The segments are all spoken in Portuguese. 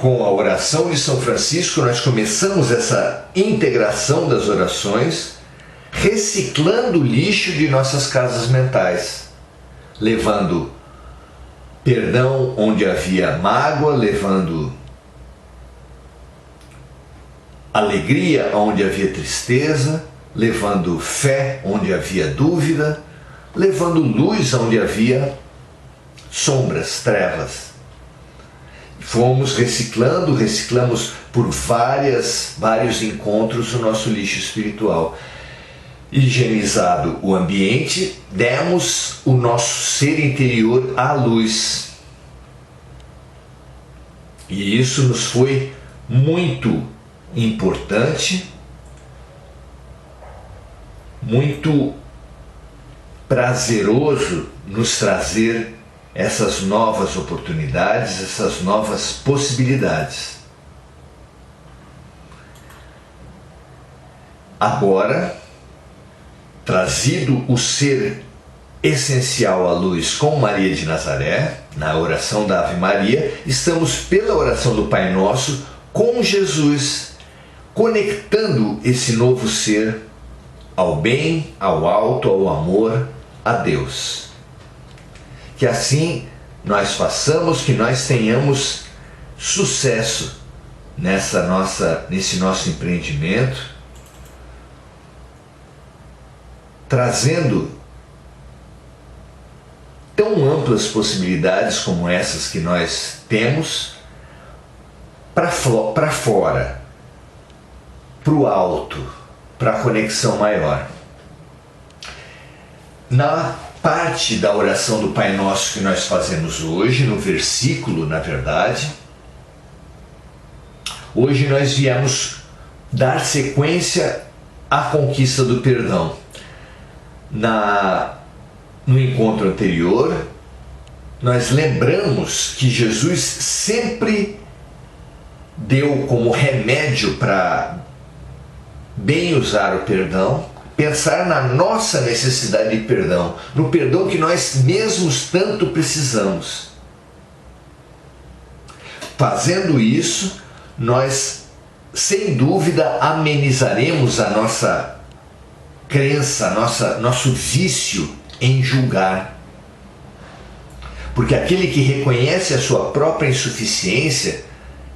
com a oração de São Francisco, nós começamos essa integração das orações, reciclando o lixo de nossas casas mentais, levando perdão onde havia mágoa, levando alegria onde havia tristeza, levando fé onde havia dúvida, levando luz onde havia sombras, trevas. Fomos reciclamos por vários encontros o nosso lixo espiritual. Higienizado o ambiente, demos o nosso ser interior à luz. E isso nos foi muito importante, muito prazeroso nos trazer essas novas oportunidades, essas novas possibilidades. Agora, trazido o ser essencial à luz com Maria de Nazaré, na oração da Ave Maria, estamos pela oração do Pai Nosso com Jesus, conectando esse novo ser ao bem, ao alto, ao amor, a Deus. Que assim nós façamos, que nós tenhamos sucesso nesse nosso empreendimento, trazendo tão amplas possibilidades como essas que nós temos para fora, para o alto, para a conexão maior. Na parte da oração do Pai Nosso que nós fazemos hoje, no versículo, na verdade, hoje nós viemos dar sequência à conquista do perdão. No encontro anterior, nós lembramos que Jesus sempre deu como remédio para bem usar o perdão, pensar na nossa necessidade de perdão, no perdão que nós mesmos tanto precisamos. Fazendo isso, nós, sem dúvida, amenizaremos a nossa crença, nosso vício em julgar. Porque aquele que reconhece a sua própria insuficiência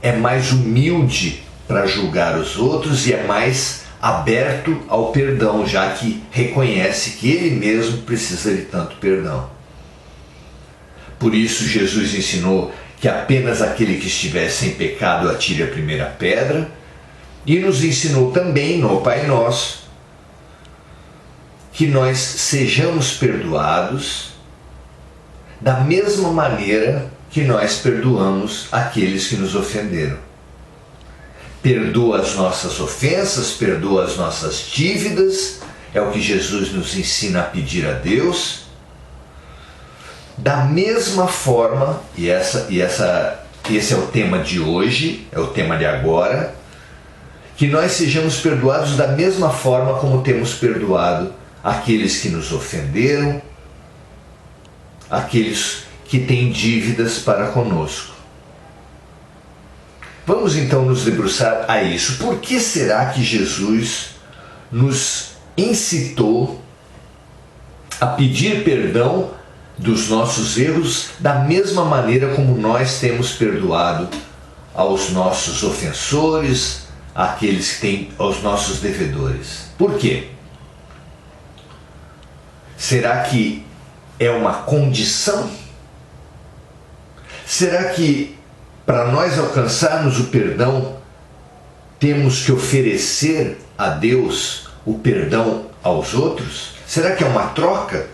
é mais humilde para julgar os outros e é mais aberto ao perdão, já que reconhece que ele mesmo precisa de tanto perdão. Por isso Jesus ensinou que apenas aquele que estiver sem pecado atire a primeira pedra, e nos ensinou também no Pai Nosso que nós sejamos perdoados da mesma maneira que nós perdoamos aqueles que nos ofenderam. Perdoa as nossas ofensas, perdoa as nossas dívidas, é o que Jesus nos ensina a pedir a Deus. Da mesma forma, esse é o tema de hoje, é o tema de agora, que nós sejamos perdoados da mesma forma como temos perdoado aqueles que nos ofenderam, aqueles que têm dívidas para conosco. Vamos então nos debruçar a isso. Por que será que Jesus nos incitou a pedir perdão dos nossos erros da mesma maneira como nós temos perdoado aos nossos ofensores, àqueles que têm, aos nossos devedores? Por quê? Será que é uma condição? Será que para nós alcançarmos o perdão temos que oferecer a Deus o perdão aos outros? Será que é uma troca?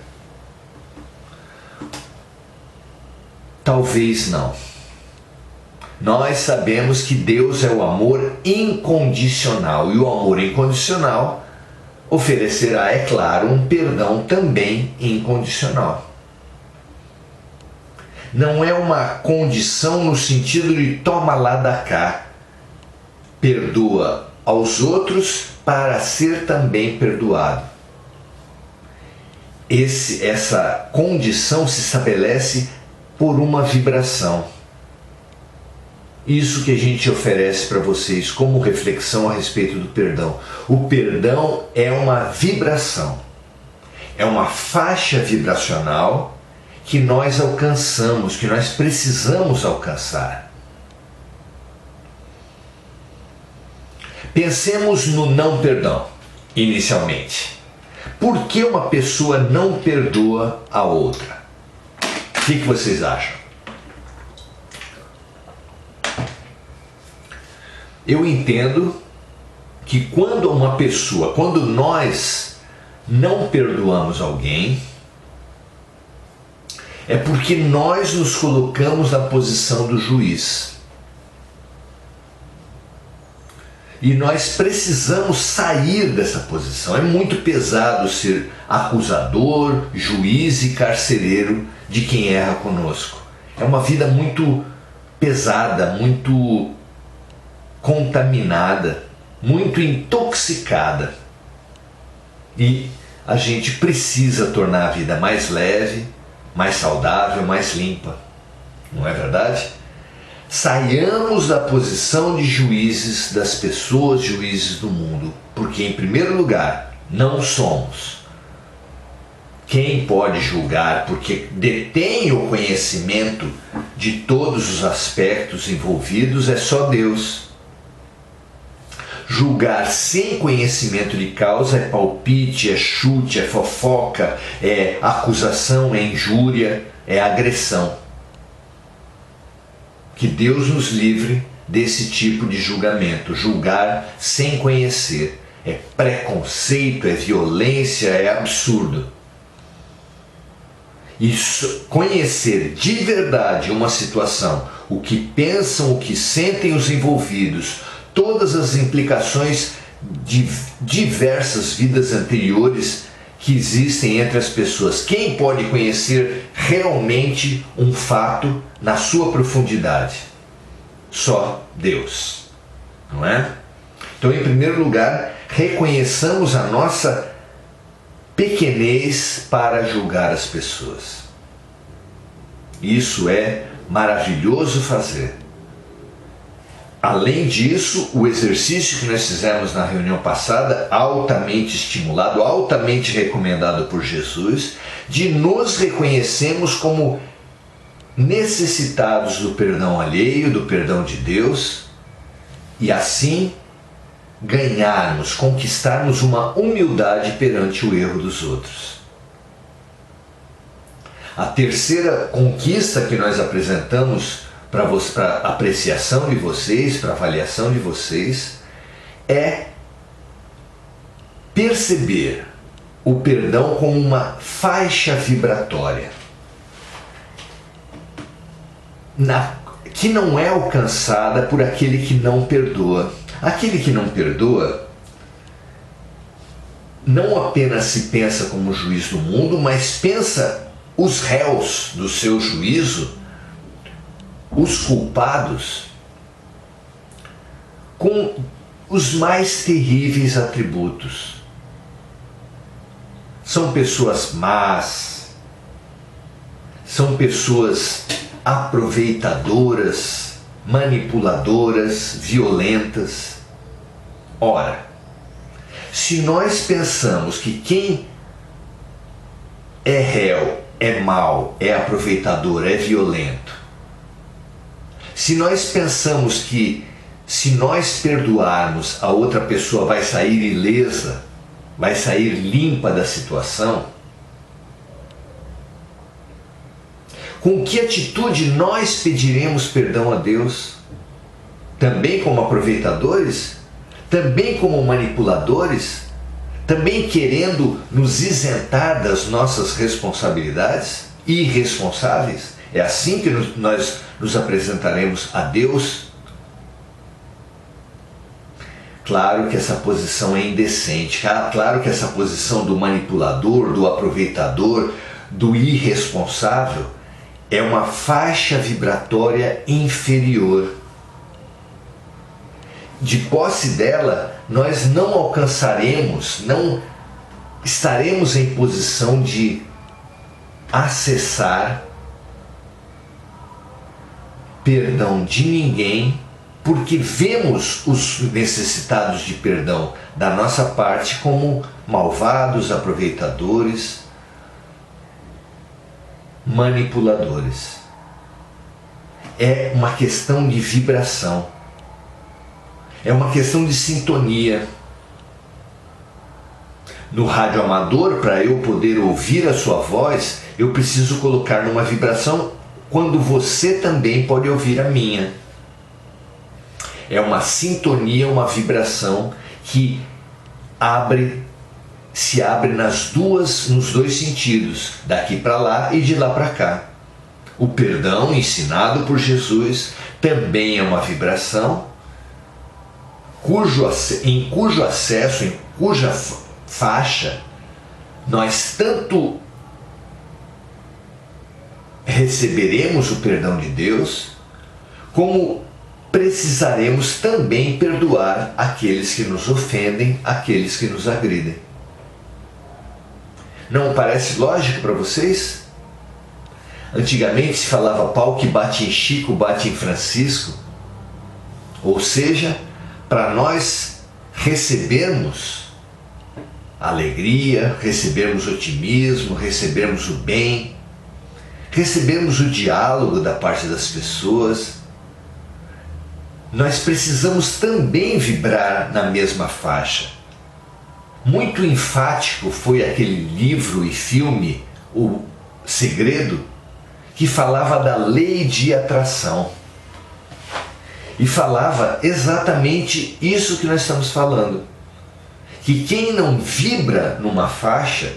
Talvez não. Nós sabemos que Deus é o amor incondicional, e o amor incondicional oferecerá, é claro, um perdão também incondicional. Não é uma condição no sentido de toma lá da cá, perdoa aos outros para ser também perdoado. Essa condição se estabelece por uma vibração. isso que a gente oferece para vocês como reflexão a respeito do perdão. O perdão é uma vibração, é uma faixa vibracional que nós alcançamos, que nós precisamos alcançar. Pensemos no não perdão, inicialmente. Por que uma pessoa não perdoa a outra? O que vocês acham? Eu entendo que quando nós não perdoamos alguém, é porque nós nos colocamos na posição do juiz. E nós precisamos sair dessa posição. É muito pesado ser acusador, juiz e carcereiro de quem erra conosco. É uma vida muito pesada, muito contaminada, muito intoxicada. E a gente precisa tornar a vida mais leve, mais saudável, mais limpa. Não é verdade? Saiamos da posição de juízes das pessoas, juízes do mundo, porque em primeiro lugar, não somos. Quem pode julgar, porque detém o conhecimento de todos os aspectos envolvidos, é só Deus. Julgar sem conhecimento de causa é palpite, é chute, é fofoca, é acusação, é injúria, é agressão. Que Deus nos livre desse tipo de julgamento. Julgar sem conhecer é preconceito, é violência, é absurdo. E conhecer de verdade uma situação, o que pensam, o que sentem os envolvidos, todas as implicações de diversas vidas anteriores que existem entre as pessoas. Quem pode conhecer realmente um fato na sua profundidade? Só Deus, não é? Então, em primeiro lugar, reconheçamos a nossa pequenez para julgar as pessoas. Isso é maravilhoso fazer. Além disso, o exercício que nós fizemos na reunião passada, altamente estimulado, altamente recomendado por Jesus, de nos reconhecermos como necessitados do perdão alheio, do perdão de Deus, e assim ganharmos, conquistarmos uma humildade perante o erro dos outros. A terceira conquista que nós apresentamos para apreciação de vocês, para avaliação de vocês, é perceber o perdão como uma faixa vibratória que não é alcançada por aquele que não perdoa. Aquele que não perdoa não apenas se pensa como juiz do mundo, mas pensa os réus do seu juízo, os culpados, com os mais terríveis atributos. São pessoas más, são pessoas aproveitadoras, manipuladoras, violentas. Ora, se nós pensamos que quem é réu, é mau, é aproveitador, é violento, se nós pensamos que se nós perdoarmos a outra pessoa vai sair ilesa, vai sair limpa da situação, com que atitude nós pediremos perdão a Deus? Também como aproveitadores? Também como manipuladores? Também querendo nos isentar das nossas responsabilidades? Irresponsáveis? É assim que nós nos apresentaremos a Deus? Claro que essa posição é indecente. Claro que essa posição do manipulador, do aproveitador, do irresponsável é uma faixa vibratória inferior. De posse dela, nós não alcançaremos, não estaremos em posição de acessar perdão de ninguém, porque vemos os necessitados de perdão da nossa parte como malvados, aproveitadores, manipuladores. É uma questão de vibração, é uma questão de sintonia. No rádio amador, para eu poder ouvir a sua voz, eu preciso colocar numa vibração quando você também pode ouvir a minha. É uma sintonia, uma vibração que se abre nos dois sentidos, daqui para lá e de lá para cá. O perdão ensinado por Jesus também é uma vibração em cujo acesso, em cuja faixa, nós tanto receberemos o perdão de Deus, como precisaremos também perdoar aqueles que nos ofendem, aqueles que nos agridem. Não parece lógico para vocês? Antigamente se falava pau que bate em Chico, bate em Francisco. Ou seja, para nós recebermos alegria, recebermos otimismo, recebermos o bem, recebermos o diálogo da parte das pessoas, nós precisamos também vibrar na mesma faixa. Muito enfático foi aquele livro e filme, O Segredo, que falava da lei de atração. E falava exatamente isso que nós estamos falando. Que quem não vibra numa faixa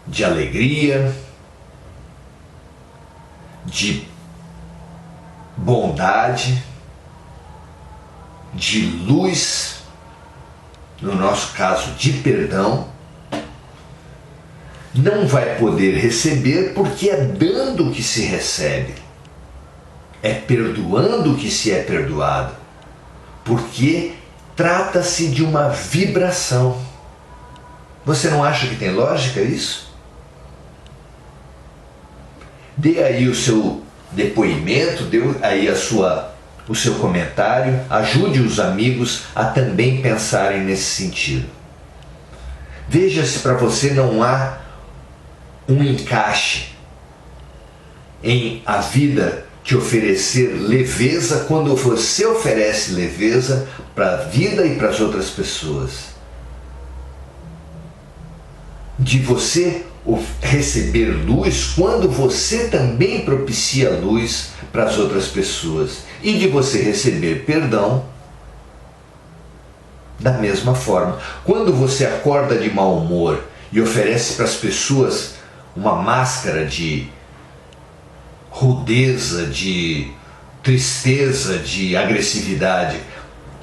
de alegria, de bondade, de luz, no nosso caso de perdão, não vai poder receber, porque é dando que se recebe, é perdoando que se é perdoado, porque trata-se de uma vibração. Você não acha que tem lógica isso? Dê aí o seu depoimento, dê aí o seu comentário, ajude os amigos a também pensarem nesse sentido. Veja se para você não há um encaixe em a vida te oferecer leveza quando você oferece leveza para a vida e para as outras pessoas. De você receber luz quando você também propicia luz para as outras pessoas. E de você receber perdão da mesma forma. Quando você acorda de mau humor e oferece para as pessoas uma máscara de rudeza, de tristeza, de agressividade,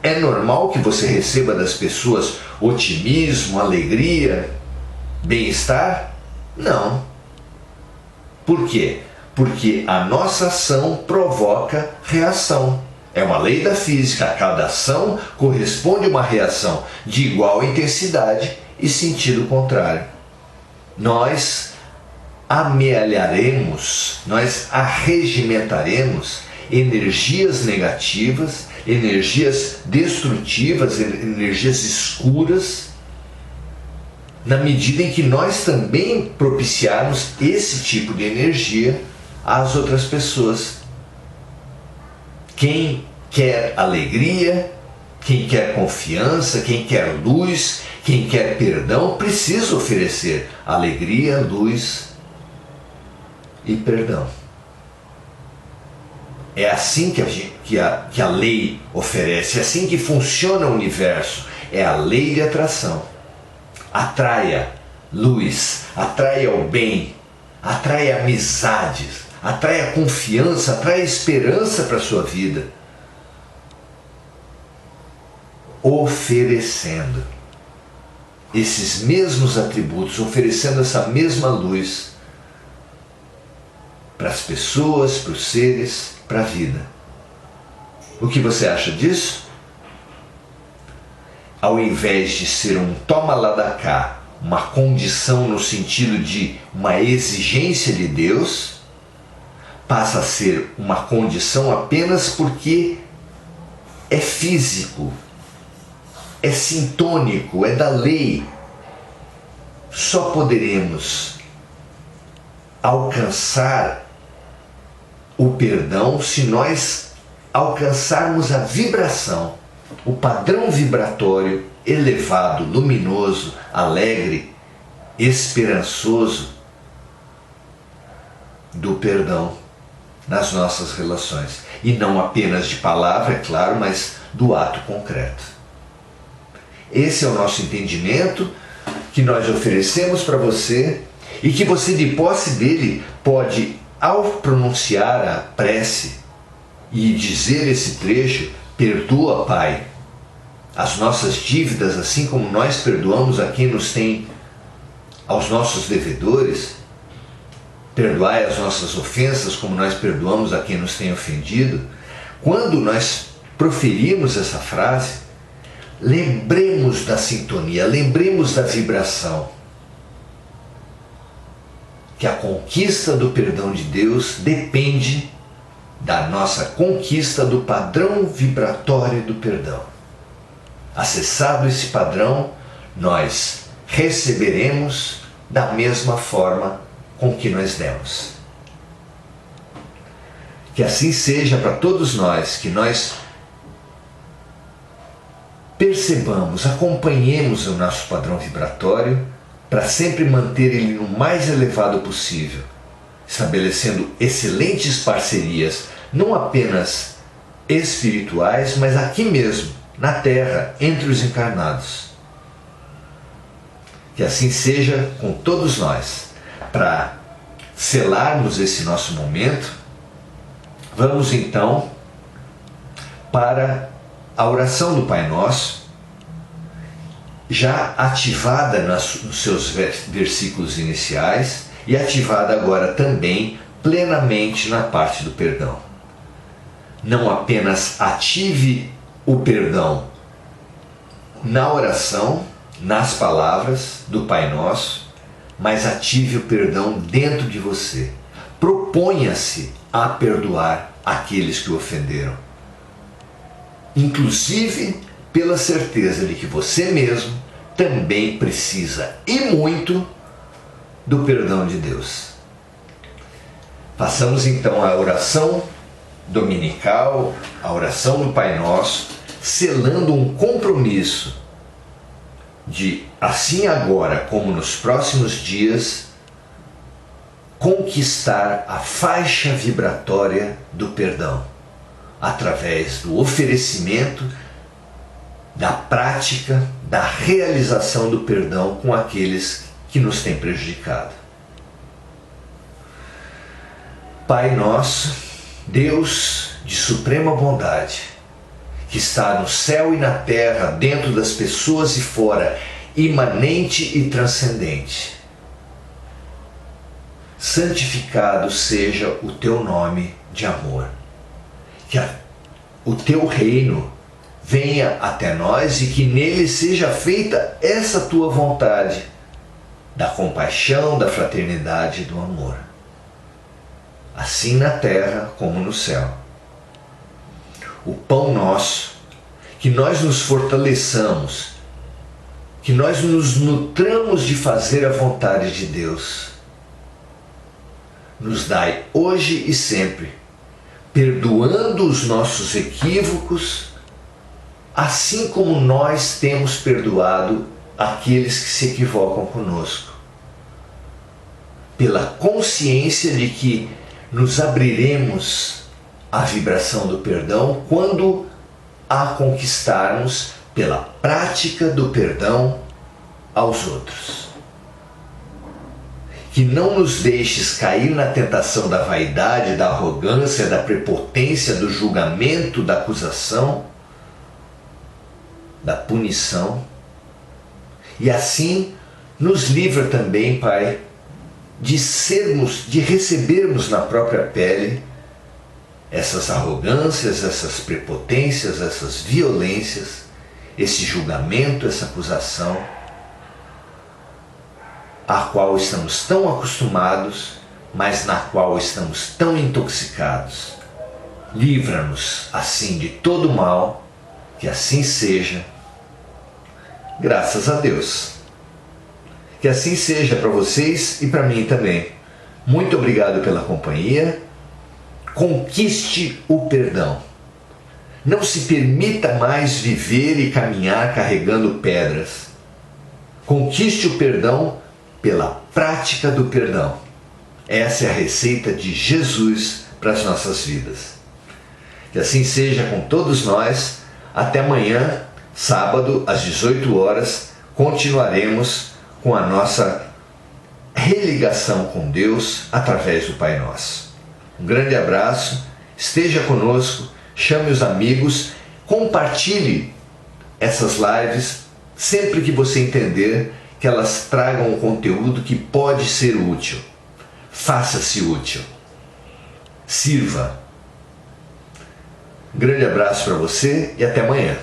é normal que você receba das pessoas otimismo, alegria, bem-estar? Não. Por quê? Porque a nossa ação provoca reação. É uma lei da física. A cada ação corresponde uma reação de igual intensidade e sentido contrário. Nós amealharemos, nós arregimentaremos energias negativas, energias destrutivas, energias escuras, na medida em que nós também propiciarmos esse tipo de energia às outras pessoas. Quem quer alegria, quem quer confiança, quem quer luz, quem quer perdão, precisa oferecer alegria, luz e perdão. É assim que a lei oferece, é assim que funciona o universo. É a lei de atração. Atraia luz, atraia o bem, atraia amizades, atraia confiança, atraia esperança para a sua vida. Oferecendo esses mesmos atributos, oferecendo essa mesma luz para as pessoas, para os seres, para a vida. O que você acha disso? Ao invés de ser um toma lá da cá, uma condição no sentido de uma exigência de Deus, passa a ser uma condição apenas porque é físico, é sintônico, é da lei. Só poderemos alcançar o perdão se nós alcançarmos a vibração, o padrão vibratório elevado, luminoso, alegre, esperançoso do perdão nas nossas relações. E não apenas de palavra, é claro, mas do ato concreto. Esse é o nosso entendimento que nós oferecemos para você e que você, de posse dele, pode, ao pronunciar a prece e dizer esse trecho: perdoa, Pai, as nossas dívidas, assim como nós perdoamos a quem nos tem, aos nossos devedores. Perdoai as nossas ofensas, como nós perdoamos a quem nos tem ofendido. Quando nós proferimos essa frase, lembremos da sintonia, lembremos da vibração. Que a conquista do perdão de Deus depende da nossa conquista do padrão vibratório do perdão. Acessado esse padrão, nós receberemos da mesma forma com que nós demos. Que assim seja para todos nós, que nós percebamos, acompanhemos o nosso padrão vibratório para sempre manter ele no mais elevado possível, estabelecendo excelentes parcerias, não apenas espirituais, mas aqui mesmo, na Terra, entre os encarnados. Que assim seja com todos nós. Para selarmos esse nosso momento, vamos então para a oração do Pai Nosso, já ativada nos seus versículos iniciais e ativada agora também plenamente na parte do perdão. Não apenas ative o perdão na oração, nas palavras do Pai Nosso, mas ative o perdão dentro de você. Proponha-se a perdoar aqueles que o ofenderam, inclusive pela certeza de que você mesmo também precisa, e muito, do perdão de Deus. Façamos então a oração dominical, a oração do Pai Nosso, selando um compromisso de, assim agora como nos próximos dias, conquistar a faixa vibratória do perdão, através do oferecimento, da prática, da realização do perdão com aqueles que nos têm prejudicado. Pai nosso, Deus de suprema bondade, que está no céu e na terra, dentro das pessoas e fora, imanente e transcendente. Santificado seja o teu nome de amor. Que o teu reino venha até nós e que nele seja feita essa tua vontade, da compaixão, da fraternidade e do amor. Assim na terra como no céu. O pão nosso, que nós nos fortaleçamos, que nós nos nutramos de fazer a vontade de Deus. Nos dai hoje e sempre, perdoando os nossos equívocos, assim como nós temos perdoado aqueles que se equivocam conosco. Pela consciência de que nos abriremos à vibração do perdão quando a conquistarmos pela prática do perdão aos outros. Que não nos deixes cair na tentação da vaidade, da arrogância, da prepotência, do julgamento, da acusação, da punição. E assim nos livra também, Pai, de recebermos na própria pele essas arrogâncias, essas prepotências, essas violências, esse julgamento, essa acusação, a qual estamos tão acostumados mas na qual estamos tão intoxicados. Livra-nos, assim, de todo mal, que assim seja. Graças a Deus. Que assim seja para vocês e para mim também. Muito obrigado pela companhia. Conquiste o perdão. Não se permita mais viver e caminhar carregando pedras. Conquiste o perdão pela prática do perdão. Essa é a receita de Jesus para as nossas vidas. Que assim seja com todos nós. Até amanhã, sábado, às 18 horas, continuaremos com a nossa religação com Deus através do Pai Nosso. Um grande abraço, esteja conosco, chame os amigos, compartilhe essas lives sempre que você entender que elas tragam um conteúdo que pode ser útil. Faça-se útil. Sirva. Um grande abraço para você e até amanhã.